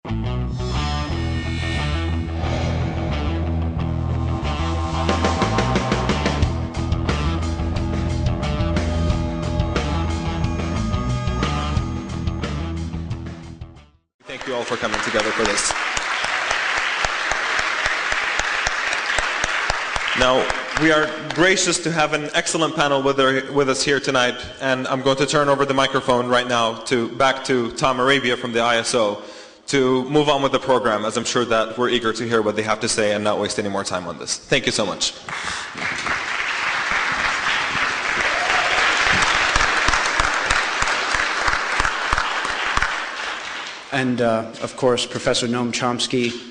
Thank you all for coming together for this. Now, we are gracious to have an excellent panel with us here tonight, and I'm going to turn over the microphone right now back to Tom Arabia from the ISO to move on with the program, as I'm sure that we're eager to hear what they have to say and not waste any more time on this. Thank you so much. And, of course, Professor Noam Chomsky.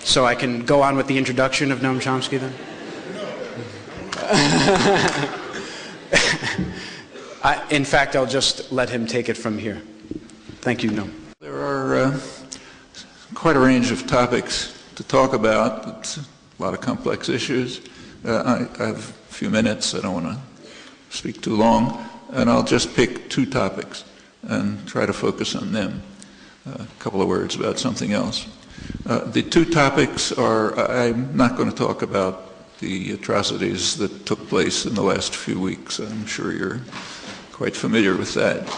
So I can go on with the introduction of Noam Chomsky then? In fact, I'll just let him take it from here. Thank you, Noam. There are quite a range of topics to talk about. It's a lot of complex issues. I have a few minutes. I don't want to speak too long. And I'll just pick two topics and try to focus on them. A couple of words about something else. The two topics are, I'm not going to talk about the atrocities that took place in the last few weeks. I'm sure you're quite familiar with that.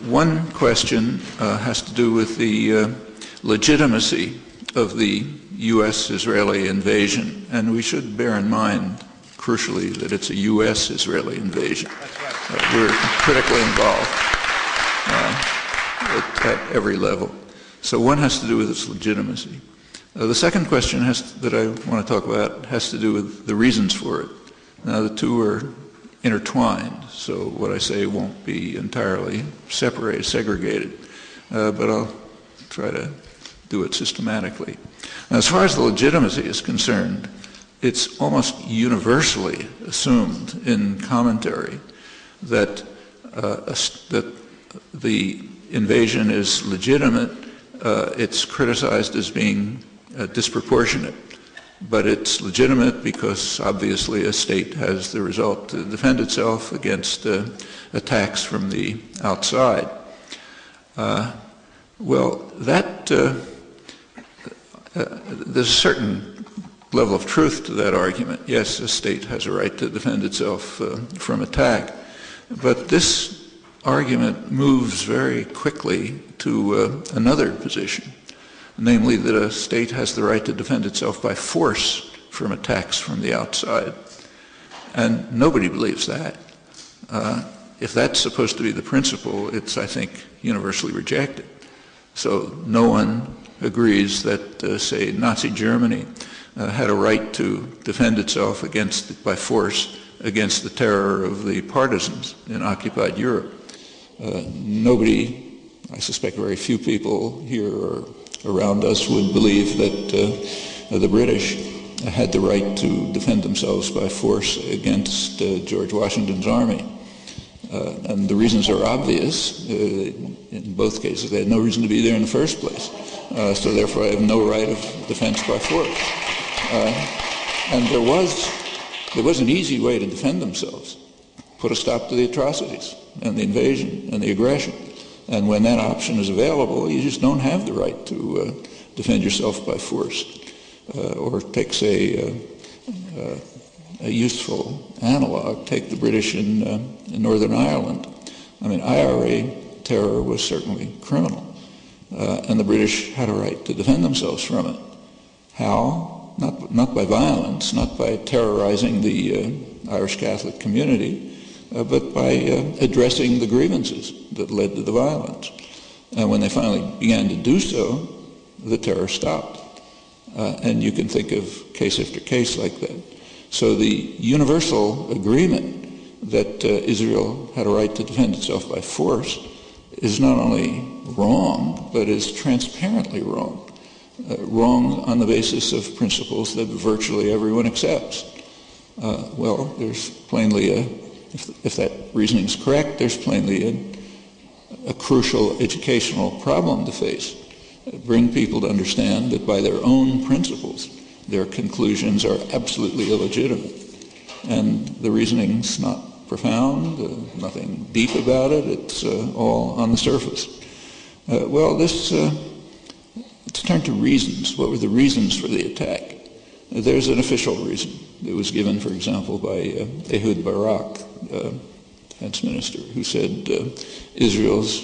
One question has to do with the legitimacy of the U.S.-Israeli invasion, and we should bear in mind, crucially, that it's a U.S.-Israeli invasion. We're critically involved at every level. So one has to do with its legitimacy. The second question that I want to talk about has to do with the reasons for it. Now, the two are intertwined, so what I say won't be entirely segregated, but I'll try to do it systematically. Now, as far as the legitimacy is concerned, it's almost universally assumed in commentary that the invasion is legitimate. It's criticized as being disproportionate, but it's legitimate because obviously a state has the result to defend itself against attacks from the outside. Well, there's a certain level of truth to that argument. Yes, a state has a right to defend itself from attack, but this argument moves very quickly to another position, namely that a state has the right to defend itself by force from attacks from the outside. And nobody believes that. If that's supposed to be the principle, it's, I think, universally rejected. So no one agrees that, say, Nazi Germany had a right to defend itself by force against the terror of the partisans in occupied Europe. Nobody, I suspect very few people here or around us would believe that the British had the right to defend themselves by force against George Washington's army. And the reasons are obvious. In both cases, they had no reason to be there in the first place. So therefore, I have no right of defense by force. And there was an easy way to defend themselves. Put a stop to the atrocities and the invasion and the aggression. And when that option is available, you just don't have the right to defend yourself by force. Or take, say, a useful analog, take the British in Northern Ireland. I mean, IRA terror was certainly criminal, and the British had a right to defend themselves from it. How? Not by violence, not by terrorizing the Irish Catholic community, but by addressing the grievances that led to the violence. And when they finally began to do so, the terror stopped. And you can think of case after case like that. So the universal agreement that Israel had a right to defend itself by force is not only wrong, but is transparently wrong. wrong on the basis of principles that virtually everyone accepts. Well, there's plainly if that reasoning is correct, there's plainly a crucial educational problem to face. Bring people to understand that by their own principles, their conclusions are absolutely illegitimate. And the reasoning's not profound, nothing deep about it, it's all on the surface. Let's turn to reasons. What were the reasons for the attack? There's an official reason. It was given, for example, by Ehud Barak, defense minister, who said Israel's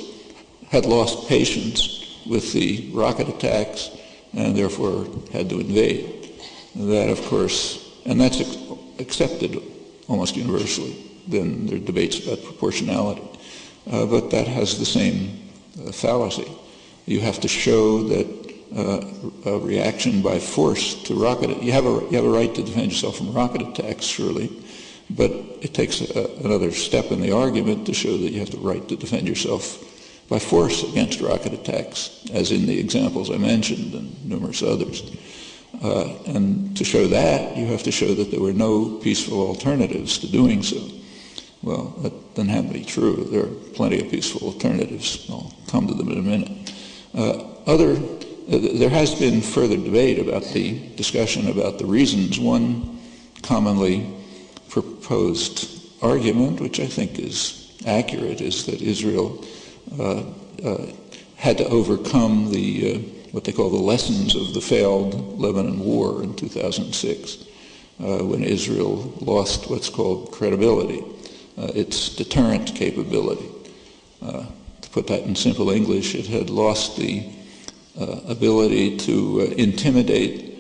had lost patience with the rocket attacks and therefore had to invade. That, of course, and that's accepted almost universally. Then there are debates about proportionality. But that has the same fallacy. You have to show that a reaction by force to rocket, you have a right to defend yourself from rocket attacks, surely, but it takes another step in the argument to show that you have the right to defend yourself by force against rocket attacks, as in the examples I mentioned and numerous others. And to show that, you have to show that there were no peaceful alternatives to doing so. Well, that doesn't have to be true. There are plenty of peaceful alternatives. I'll come to them in a minute. There has been further debate about the discussion about the reasons. One commonly proposed argument, which I think is accurate, is that Israel had to overcome what they call the lessons of the failed Lebanon War in 2006, when Israel lost what's called credibility, its deterrent capability. To put that in simple English, it had lost the ability to intimidate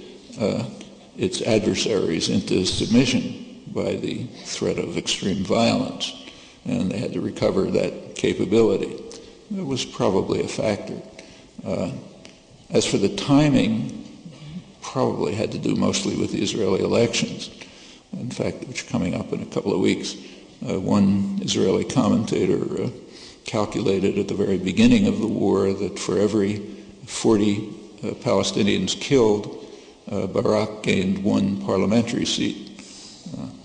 its adversaries into submission by the threat of extreme violence, and they had to recover that capability. It was probably a factor. As for the timing, probably had to do mostly with the Israeli elections, in fact, which are coming up in a couple of weeks. One Israeli commentator calculated at the very beginning of the war that for every 40 Palestinians killed, Barak gained one parliamentary seat.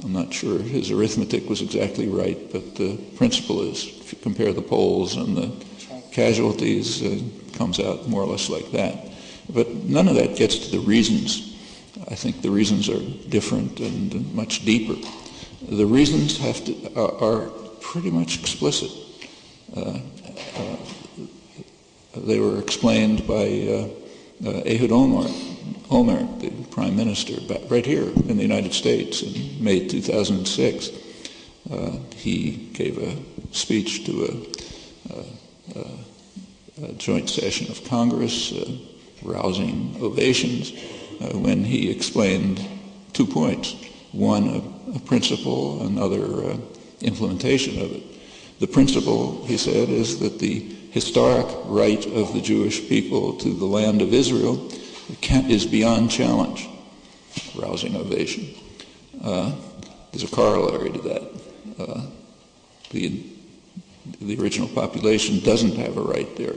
I'm not sure his arithmetic was exactly right, but the principle is, if you compare the polls and the casualties, comes out more or less like that. But none of that gets to the reasons. I think the reasons are different and much deeper. The reasons are pretty much explicit. They were explained by Ehud Olmert, the Prime Minister, right here in the United States in May 2006. He gave a speech to a joint session of Congress, rousing ovations, when he explained 2 points. One, a principle, another implementation of it. The principle, he said, is that the historic right of the Jewish people to the land of Israel is beyond challenge. Rousing ovation. There's a corollary to that. The original population doesn't have a right there.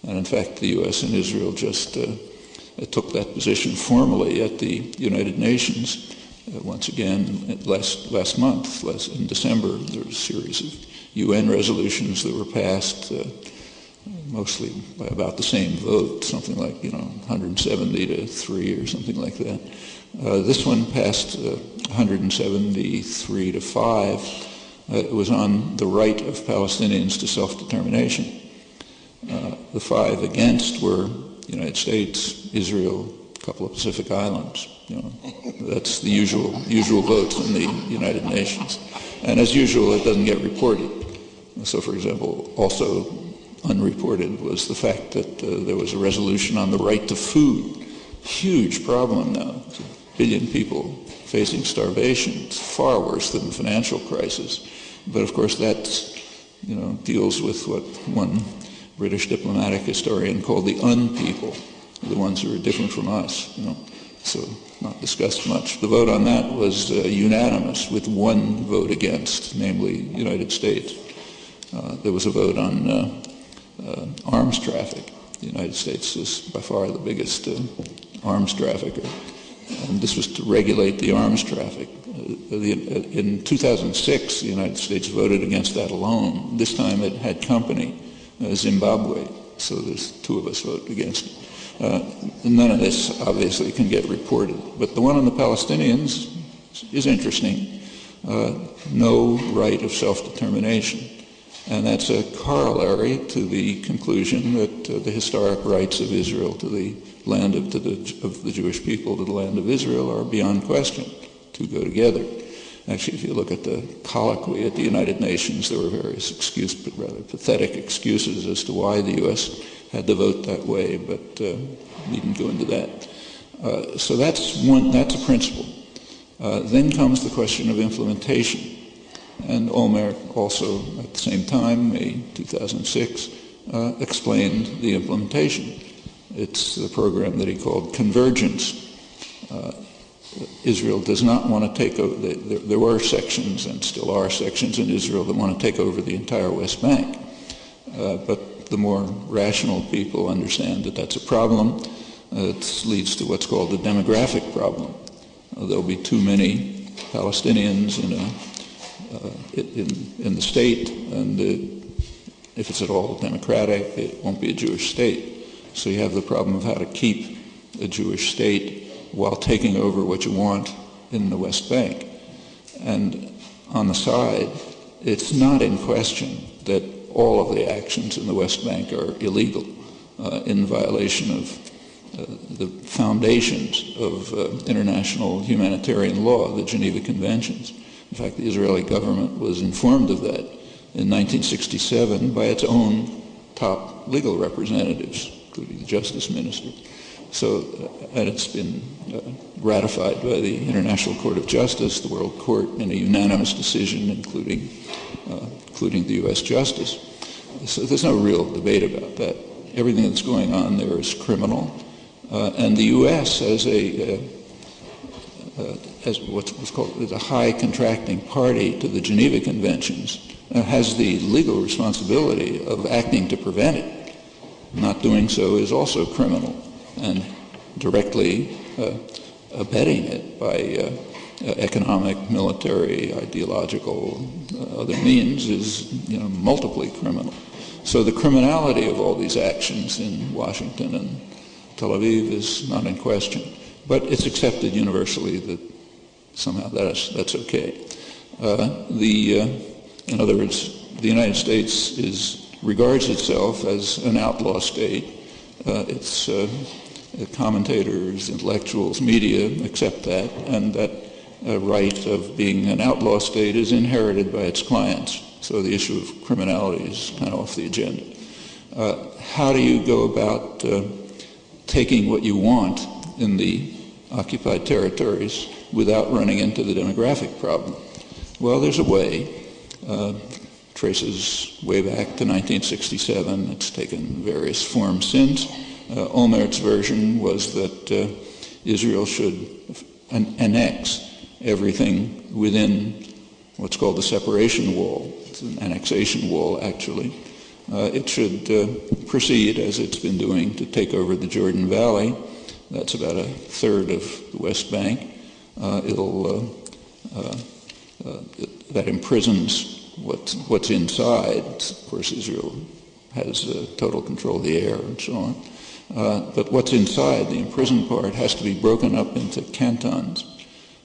And in fact, the U.S. and Israel just took that position formally at the United Nations. Once again, last month, in December, there was a series of UN resolutions that were passed, mostly by about the same vote, something like 170 to 3 or something like that. This one passed 173 to 5. It was on the right of Palestinians to self-determination. The 5 against were the United States, Israel, a couple of Pacific Islands. That's the usual votes in the United Nations. And as usual, it doesn't get reported. So, for example, also unreported was the fact that there was a resolution on the right to food. Huge problem now. It's 1 billion people facing starvation. It's far worse than the financial crisis. But of course that's, deals with what one British diplomatic historian called the un-people, the ones who are different from us, So not discussed much. The vote on that was unanimous with one vote against, namely the United States. There was a vote on arms traffic. The United States is by far the biggest arms trafficker. And this was to regulate the arms traffic. In 2006, the United States voted against that alone. This time it had company, Zimbabwe, so there's two of us voted against it. None of this obviously can get reported. But the one on the Palestinians is interesting. No right of self-determination. And that's a corollary to the conclusion that the historic rights of Israel to the land of the Jewish people to the land of Israel are beyond question to go together. Actually, if you look at the colloquy at the United Nations, there were various but rather pathetic excuses as to why the U.S. had to vote that way, but needn't go into that. So that's a principle. Then comes the question of implementation. And Olmert also, at the same time, May 2006, explained the implementation. It's the program that he called Convergence. Israel does not want to take over, there were sections and still are sections in Israel that want to take over the entire West Bank. But the more rational people understand that that's a problem. It leads to what's called the demographic problem. There'll be too many Palestinians in the state, and if it's at all democratic, it won't be a Jewish state. So you have the problem of how to keep a Jewish state while taking over what you want in the West Bank. And on the side, it's not in question that all of the actions in the West Bank are illegal, in violation of the foundations of international humanitarian law, the Geneva Conventions. In fact, the Israeli government was informed of that in 1967 by its own top legal representatives, including the Justice Minister. So, and it's been ratified by the International Court of Justice, the World Court, in a unanimous decision, including the U.S. Justice. So there's no real debate about that. Everything that's going on there is criminal. And the U.S. as what's called as a high contracting party to the Geneva Conventions, has the legal responsibility of acting to prevent it. Not doing so is also criminal, and directly abetting it by economic, military, ideological, other means is, multiply criminal. So the criminality of all these actions in Washington and Tel Aviv is not in question, but it's accepted universally that somehow that's okay. In other words, the United States regards itself as an outlaw state. Its commentators, intellectuals, media accept that, and that right of being an outlaw state is inherited by its clients. So the issue of criminality is kind of off the agenda. How do you go about taking what you want in the occupied territories without running into the demographic problem? Well, there's a way. Traces way back to 1967. It's taken various forms since. Olmert's version was that Israel should annex everything within what's called the separation wall. It's an annexation wall, actually. It should proceed, as it's been doing, to take over the Jordan Valley. That's about a third of the West Bank. That imprisons what's inside. Of course, Israel has total control of the air and so on. But what's inside, the imprisoned part, has to be broken up into cantons.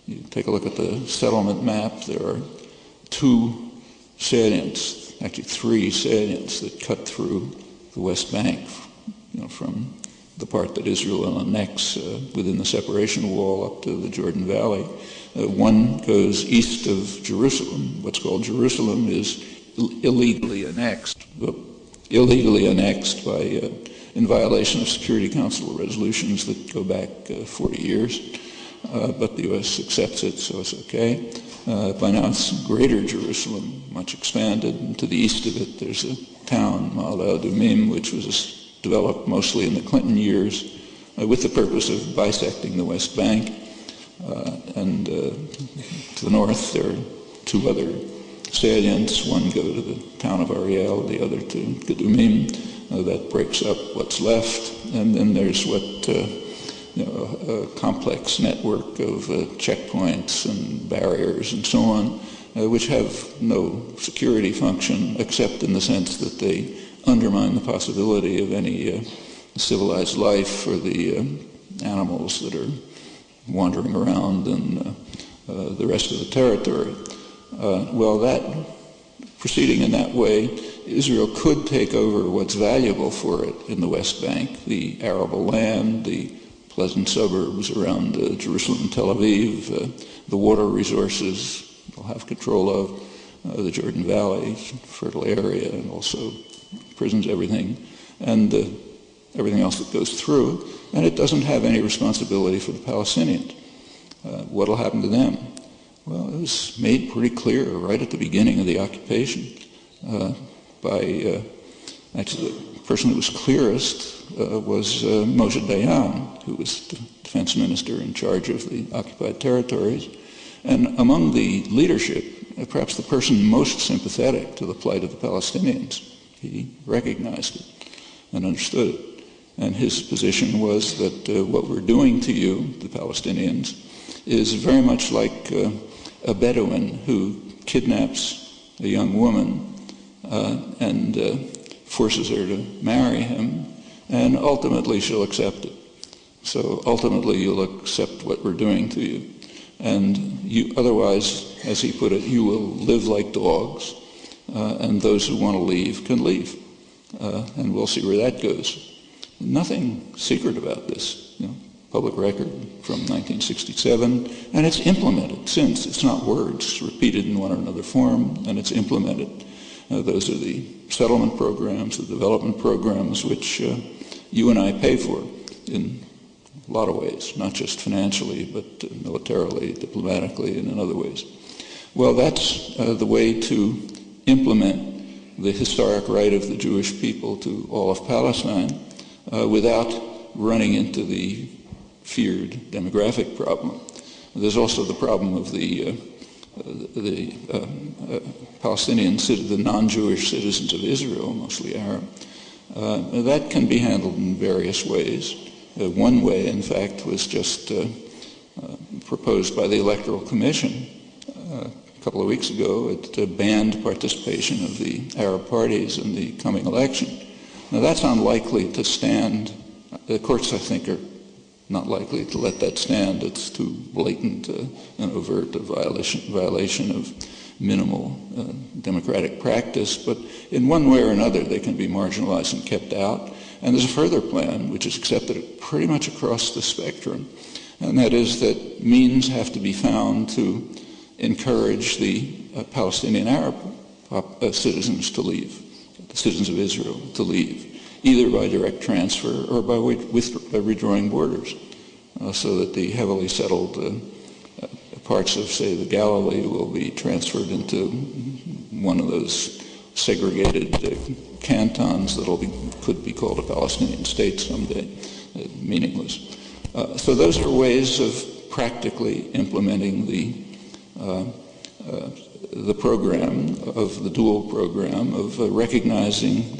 You take a look at the settlement map. There are two salients, actually three salients, that cut through the West Bank, from the part that Israel will annex within the separation wall up to the Jordan Valley. One goes east of Jerusalem. What's called Jerusalem is illegally annexed by in violation of Security Council resolutions that go back 40 years. But the U.S. accepts it, so it's okay. By now it's Greater Jerusalem, much expanded. And to the east of it there's a town, Ma'ale Adumim, which was developed mostly in the Clinton years with the purpose of bisecting the West Bank. And to the north there are two other salients. One go to the town of Ariel, the other to Gedumim. that breaks up what's left, and then there's what a complex network of checkpoints and barriers and so on, which have no security function except in the sense that they undermine the possibility of any civilized life for the animals that are wandering around and the rest of the territory. Well, that proceeding in that way, Israel could take over what's valuable for it in the West Bank, the arable land, the pleasant suburbs around Jerusalem and Tel Aviv, the water resources they'll have control of, the Jordan Valley, fertile area, and also prisons, everything, and everything else that goes through. And it doesn't have any responsibility for the Palestinians. What will happen to them? Well, it was made pretty clear right at the beginning of the occupation by actually the person who was clearest was Moshe Dayan, who was the defense minister in charge of the occupied territories. And among the leadership, perhaps the person most sympathetic to the plight of the Palestinians, he recognized it and understood it. And his position was that what we're doing to you, the Palestinians, is very much like a Bedouin who kidnaps a young woman and forces her to marry him, and ultimately she'll accept it. So ultimately you'll accept what we're doing to you. And you, otherwise, as he put it, you will live like dogs, and those who want to leave can leave. And we'll see where that goes. Nothing secret about this, public record from 1967, and it's implemented since. It's not words repeated in one or another form, and it's implemented. Those are the settlement programs, the development programs, which you and I pay for in a lot of ways, not just financially, but militarily, diplomatically, and in other ways. Well, that's the way to implement the historic right of the Jewish people to all of Palestine without running into the feared demographic problem. There's also the problem of the Palestinian, the non-Jewish citizens of Israel, mostly Arab. That can be handled in various ways. One way, in fact, was just proposed by the Electoral Commission a couple of weeks ago. It banned participation of the Arab parties in the coming election. Now, that's unlikely to stand. The courts, I think, are not likely to let that stand. It's too blatant and overt a violation of minimal democratic practice. But in one way or another, they can be marginalized and kept out. And there's a further plan, which is accepted pretty much across the spectrum, and that is that means have to be found to encourage the Palestinian Arab citizens to leave, the citizens of Israel to leave, either by direct transfer or by redrawing borders, so that the heavily settled parts of, say, the Galilee will be transferred into one of those segregated cantons that could be called a Palestinian state someday, meaningless. So those are ways of practically implementing the program of the dual program of recognizing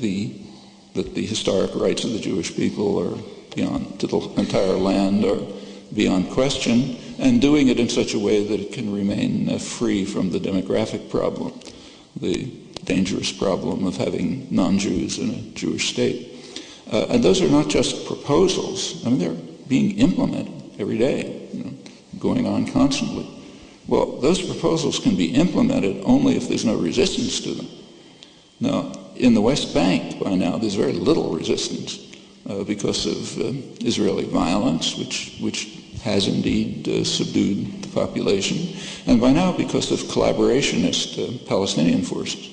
that the historic rights of the Jewish people are beyond, to the entire land, are beyond question, and doing it in such a way that it can remain free from the demographic problem, the dangerous problem of having non-Jews in a Jewish state. And those are not just proposals. I mean, they're being implemented every day, going on constantly. Well, those proposals can be implemented only if there's no resistance to them. Now, in the West Bank, by now, there's very little resistance because of Israeli violence, which has indeed subdued the population, and by now because of collaborationist Palestinian forces.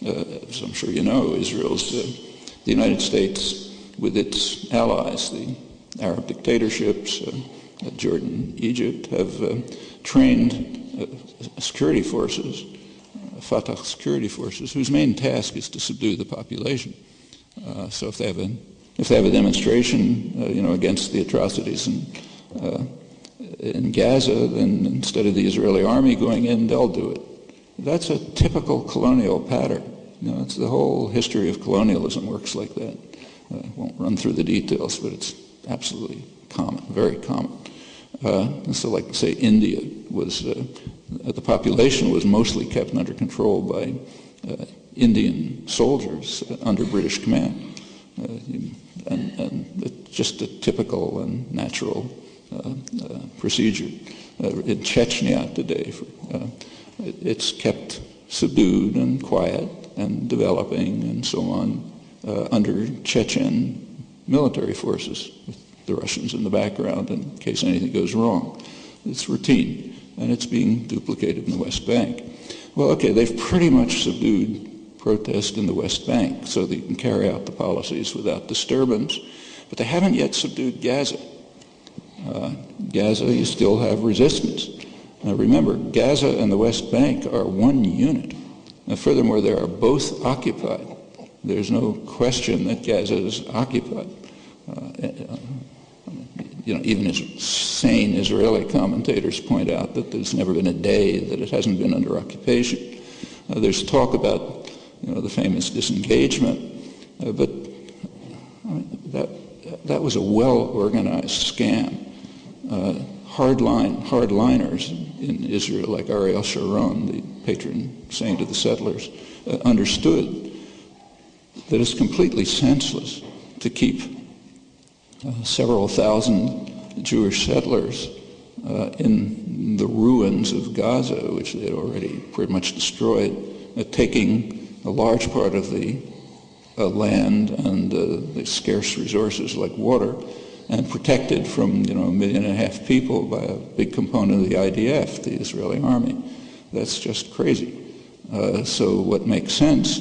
As I'm sure you know, Israel's, the United States, with its allies, the Arab dictatorships, Jordan, Egypt, have trained security forces, Fatah security forces, whose main task is to subdue the population. So if they have a demonstration, against the atrocities in Gaza, then instead of the Israeli army going in, they'll do it. That's a typical colonial pattern. It's the whole history of colonialism works like that. I won't run through the details, but it's absolutely common, very common. So like, say, India was, the population was mostly kept under control by Indian soldiers under British command. And it's just a typical and natural procedure. In Chechnya today, it's kept subdued and quiet and developing and so on under Chechen military forces, with the Russians in the background in case anything goes wrong. It's routine, and it's being duplicated in the West Bank. Well, okay, they've pretty much subdued protest in the West Bank so that you can carry out the policies without disturbance, but they haven't yet subdued Gaza. Gaza, you still have resistance. Now remember, Gaza and the West Bank are one unit. Now, furthermore, they are both occupied. There's no question that Gaza is occupied. Even as sane Israeli commentators point out that there's never been a day that it hasn't been under occupation. There's talk about, the famous disengagement, but that was a well-organized scam. Hardliners in Israel, like Ariel Sharon, the patron saint of the settlers, understood that it's completely senseless to keep several thousand Jewish settlers in the ruins of Gaza, which they had already pretty much destroyed, taking a large part of the land and the scarce resources like water, and protected from 1.5 million people by a big component of the IDF, the Israeli army. That's just crazy. So what makes sense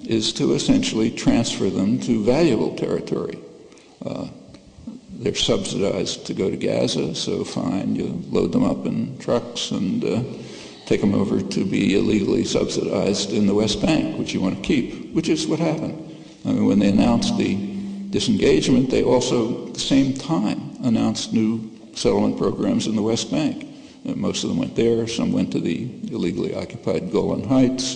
is to essentially transfer them to valuable territory. They're subsidized to go to Gaza, so fine, you load them up in trucks and take them over to be illegally subsidized in the West Bank, which you want to keep, which is what happened. I mean, when they announced the disengagement, they also, at the same time, announced new settlement programs in the West Bank. Most of them went there. Some went to the illegally occupied Golan Heights.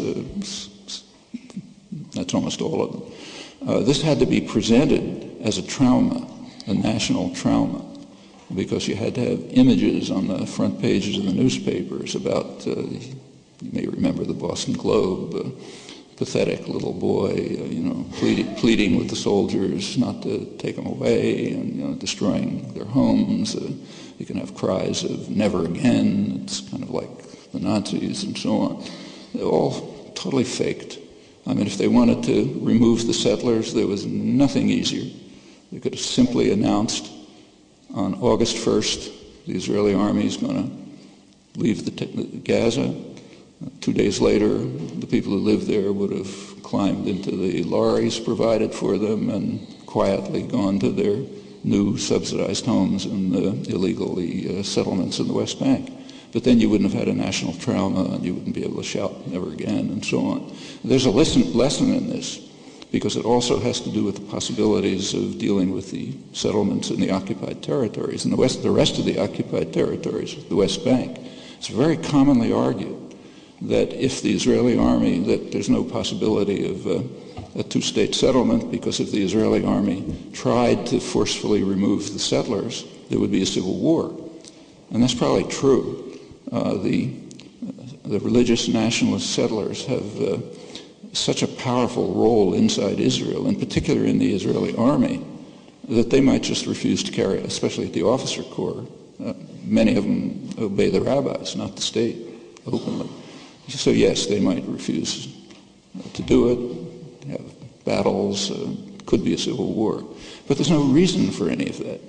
That's almost all of them. This had to be presented as a trauma, a national trauma, because you had to have images on the front pages of the newspapers about, you may remember the Boston Globe, pathetic little boy, pleading with the soldiers not to take them away, and destroying their homes. You can have cries of "never again." It's kind of like the Nazis and so on. They're all totally faked. I mean, if they wanted to remove the settlers, there was nothing easier. They could have simply announced on August 1st, the Israeli army is going to leave Gaza. 2 days later, the people who lived there would have climbed into the lorries provided for them and quietly gone to their new subsidized homes in the illegally settlements in the West Bank. But then you wouldn't have had a national trauma, and you wouldn't be able to shout "never again" and so on. There's a lesson in this, because it also has to do with the possibilities of dealing with the settlements in the occupied territories. In the rest of the occupied territories, the West Bank, it's very commonly argued that if the Israeli army, that there's no possibility of a two-state settlement, because if the Israeli army tried to forcefully remove the settlers, there would be a civil war. And that's probably true. The religious nationalist settlers have such a powerful role inside Israel, in particular in the Israeli army, that they might just refuse to carry it, especially at the officer corps. Many of them obey the rabbis, not the state, openly. So yes, they might refuse to do it, have battles, could be a civil war. But there's no reason for any of that.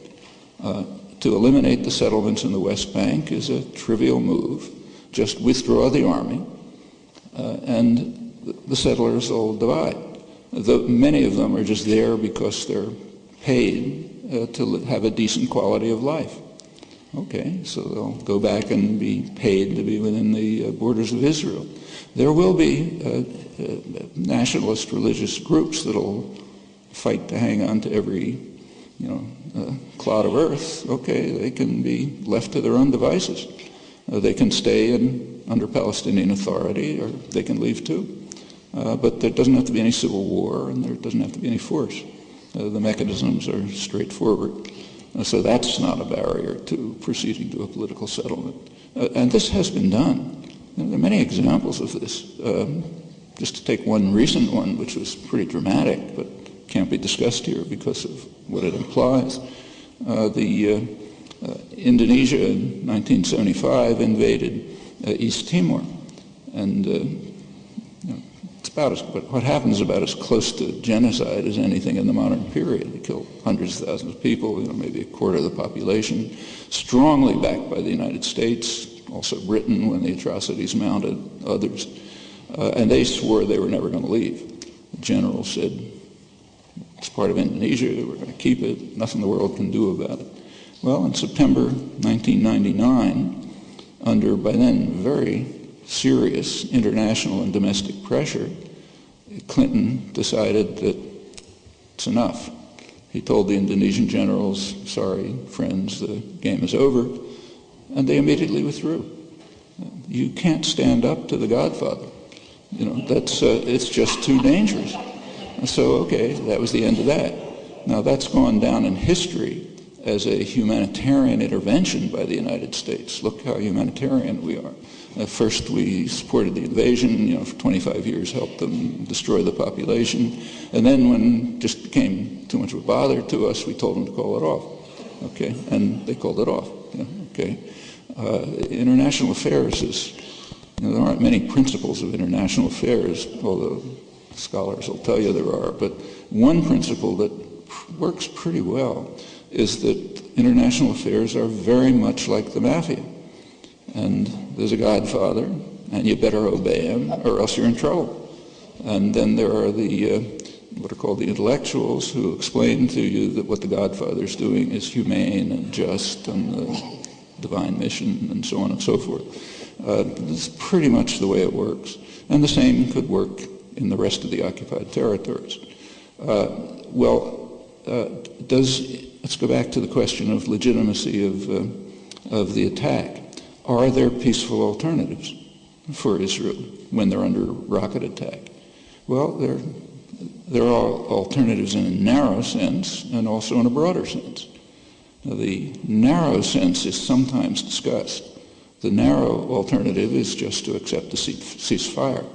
To eliminate the settlements in the West Bank is a trivial move. Just withdraw the army, and the settlers will divide. Many of them are just there because they're paid to have a decent quality of life. Okay, so they'll go back and be paid to be within the borders of Israel. There will be nationalist religious groups that'll fight to hang on to every, clod of earth. Okay, they can be left to their own devices. They can stay under Palestinian authority, or they can leave too. But there doesn't have to be any civil war, and there doesn't have to be any force. The mechanisms are straightforward. So that's not a barrier to proceeding to a political settlement. And this has been done. There are many examples of this. Just to take one recent one, which was pretty dramatic, but can't be discussed here because of what it implies. Indonesia in 1975 invaded East Timor. And it's about what happens about as close to genocide as anything in the modern period. They killed hundreds of thousands of people, maybe a quarter of the population, strongly backed by the United States, also Britain when the atrocities mounted, others. And they swore they were never going to leave. The general said, it's part of Indonesia, we're going to keep it, nothing the world can do about it. Well, in September 1999, under by then very serious international and domestic pressure, Clinton decided that it's enough. He told the Indonesian generals, sorry, friends, the game is over, and they immediately withdrew. You can't stand up to the Godfather. It's just too dangerous. So, okay, that was the end of that. Now, that's gone down in history as a humanitarian intervention by the United States. Look how humanitarian we are. First, we supported the invasion, for 25 years, helped them destroy the population. And then when it just became too much of a bother to us, we told them to call it off. Okay, and they called it off. Okay. International affairs is, there aren't many principles of international affairs, although scholars will tell you there are. But one principle that works pretty well is that international affairs are very much like the mafia. And there's a godfather, and you better obey him, or else you're in trouble. And then there are the what are called the intellectuals who explain to you that what the godfather's doing is humane and just and the divine mission and so on and so forth. This is pretty much the way it works. And the same could work in the rest of the occupied territories. Let's go back to the question of legitimacy of the attack. Are there peaceful alternatives for Israel when they're under rocket attack? Well, there are alternatives in a narrow sense and also in a broader sense. Now, the narrow sense is sometimes discussed. The narrow alternative is just to accept the ceasefire.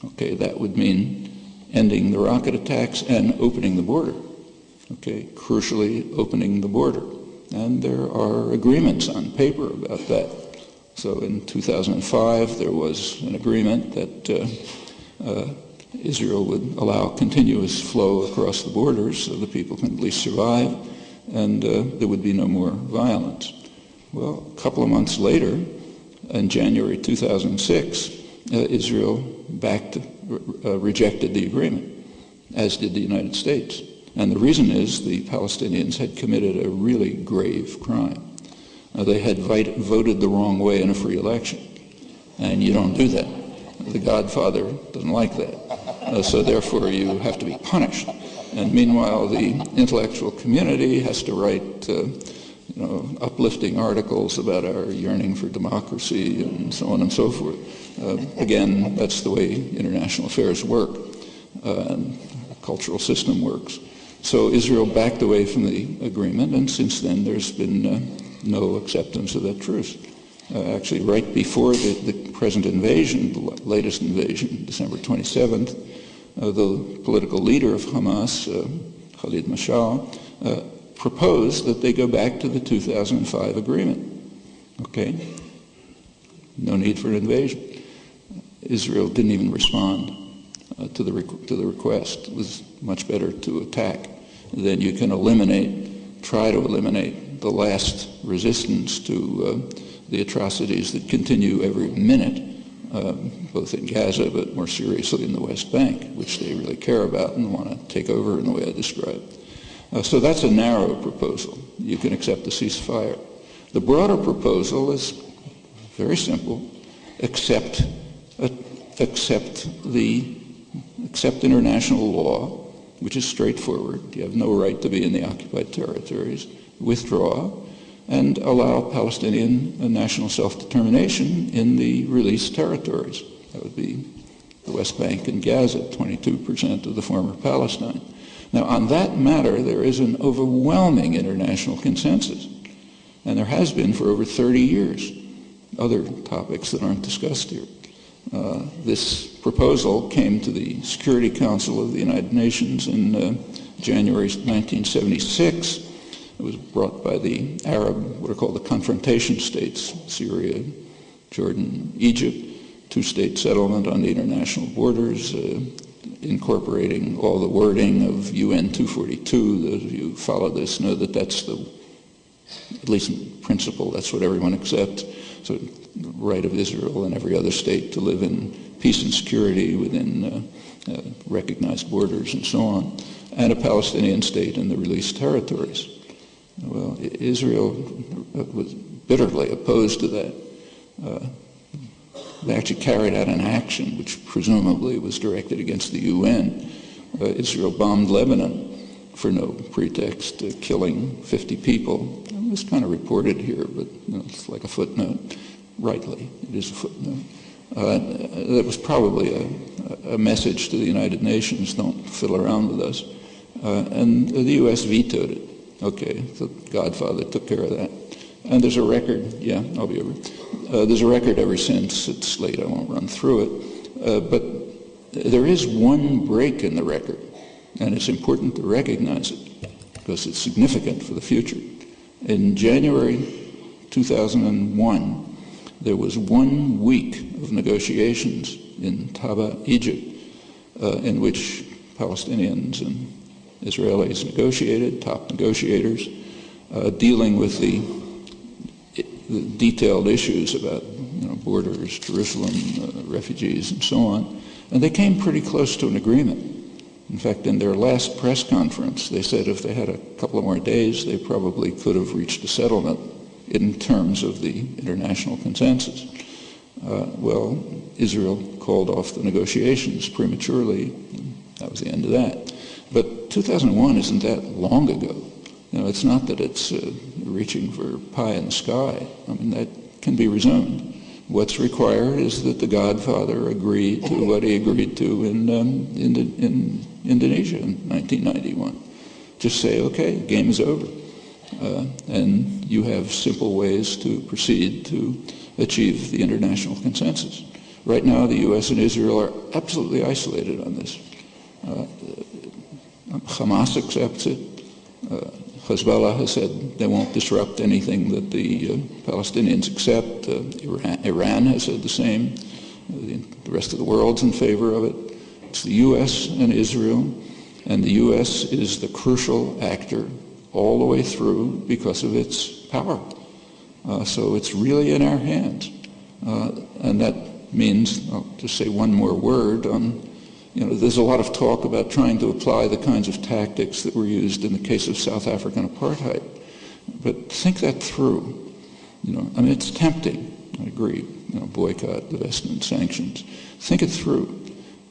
Okay, that would mean ending the rocket attacks and opening the border. Okay, crucially opening the border. And there are agreements on paper about that. So in 2005, there was an agreement that Israel would allow continuous flow across the borders so the people can at least survive, and there would be no more violence. Well, a couple of months later, in January 2006, Israel rejected the agreement, as did the United States. And the reason is the Palestinians had committed a really grave crime. They had voted the wrong way in a free election. And you don't do that. The Godfather doesn't like that. So therefore you have to be punished. And meanwhile, the intellectual community has to write uplifting articles about our yearning for democracy and so on and so forth. Again, that's the way international affairs work and the cultural system works. So Israel backed away from the agreement, and since then there's been no acceptance of that truce. Actually, right before the present invasion, the latest invasion, December 27th, the political leader of Hamas, Khalid Mashal, proposed that they go back to the 2005 agreement. Okay? No need for an invasion. Israel didn't even respond to the request. It was much better to attack. Then you can try to eliminate the last resistance to the atrocities that continue every minute, both in Gaza, but more seriously in the West Bank, which they really care about and want to take over in the way I described. So that's a narrow proposal. You can accept the ceasefire. The broader proposal is very simple. Accept international law, which is straightforward. You have no right to be in the occupied territories. Withdraw and allow Palestinian national self-determination in the released territories. That would be the West Bank and Gaza, 22% of the former Palestine. Now, on that matter, there is an overwhelming international consensus, and there has been for over 30 years. Other topics that aren't discussed here. This proposal came to the Security Council of the United Nations in January 1976. It was brought by the Arab, what are called the confrontation states, Syria, Jordan, Egypt, two-state settlement on the international borders, incorporating all the wording of UN 242. Those of you who follow this know that that's the, at least in principle, that's what everyone accepts. So the right of Israel and every other state to live in peace and security within recognized borders and so on, and a Palestinian state in the released territories. Well, Israel was bitterly opposed to that. They actually carried out an action which presumably was directed against the UN. Israel bombed Lebanon for no pretext, killing 50 people. It was kind of reported here, but it's like a footnote. Rightly, it is a footnote. That was probably a message to the United Nations, don't fiddle around with us. And the U.S. vetoed it. Okay, the Godfather took care of that. And there's a record, yeah, I'll be over. There's a record ever since. It's late, I won't run through it. But there is one break in the record, and it's important to recognize it because it's significant for the future. In January 2001, there was 1 week of negotiations in Taba, Egypt, in which Palestinians and Israelis negotiated, top negotiators, dealing with the detailed issues about borders, Jerusalem, refugees, and so on. And they came pretty close to an agreement. In fact, in their last press conference, they said if they had a couple of more days, they probably could have reached a settlement in terms of the international consensus. Well, Israel called off the negotiations prematurely. That was the end of that. But 2001 isn't that long ago. It's not that it's reaching for pie in the sky. I mean, that can be resumed. What's required is that the Godfather agree to what he agreed to in Indonesia in 1991. Just say, okay, game is over. And you have simple ways to proceed to achieve the international consensus. Right now, the U.S. and Israel are absolutely isolated on this. Hamas accepts it. Hezbollah has said they won't disrupt anything that the Palestinians accept. Iran has said the same. The rest of the world's in favor of it. It's the U.S. and Israel, and the U.S. is the crucial actor all the way through because of its power. So it's really in our hands. And that means, I'll just say one more word on, there's a lot of talk about trying to apply the kinds of tactics that were used in the case of South African apartheid. But think that through. It's tempting, I agree, boycott, divestment, sanctions. Think it through.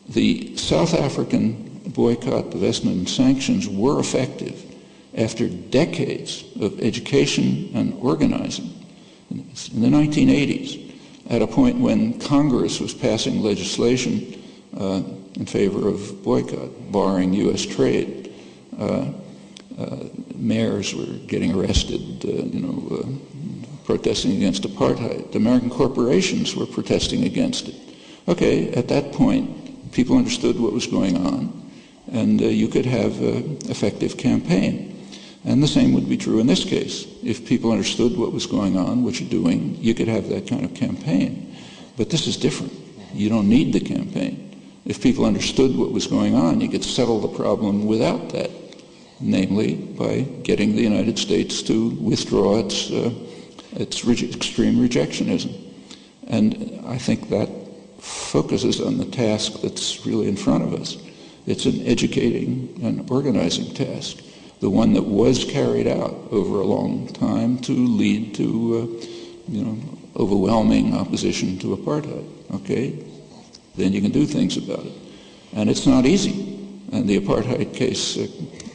The South African boycott, divestment, and sanctions were effective after decades of education and organizing in the 1980s, at a point when Congress was passing legislation in favor of boycott, barring U.S. trade. Mayors were getting arrested, protesting against apartheid. American corporations were protesting against it. Okay, at that point, people understood what was going on, and you could have an effective campaign. And the same would be true in this case. If people understood what was going on, what you're doing, you could have that kind of campaign. But this is different. You don't need the campaign. If people understood what was going on, you could settle the problem without that, namely by getting the United States to withdraw its extreme rejectionism. And I think that focuses on the task that's really in front of us. It's an educating and organizing task, the one that was carried out over a long time to lead to, overwhelming opposition to apartheid. Okay? Then you can do things about it. And it's not easy. And the apartheid case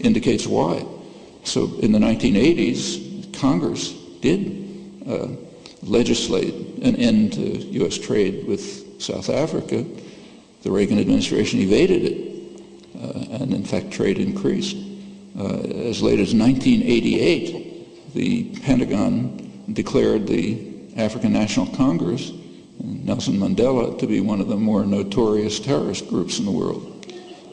indicates why. So in the 1980s, Congress did legislate an end to U.S. trade with South Africa. The Reagan administration evaded it. and in fact trade increased. As late as 1988, the Pentagon declared the African National Congress, Nelson Mandela, to be one of the more notorious terrorist groups in the world.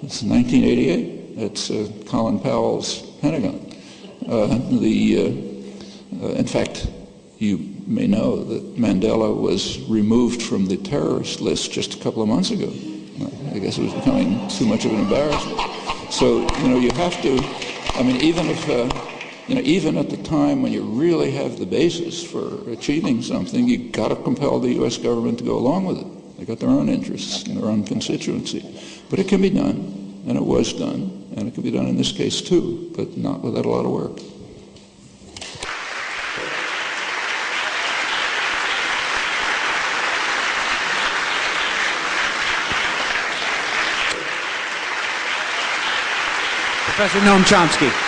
It's 1988. That's Colin Powell's Pentagon. In fact, you may know that Mandela was removed from the terrorist list just a couple of months ago. I guess it was becoming too much of an embarrassment. So, you have to, even if, even at the time when you really have the basis for achieving something, you've got to compel the U.S. government to go along with it. They've got their own interests and their own constituency. But it can be done, and it was done, and it can be done in this case too, but not without a lot of work. Professor Noam Chomsky.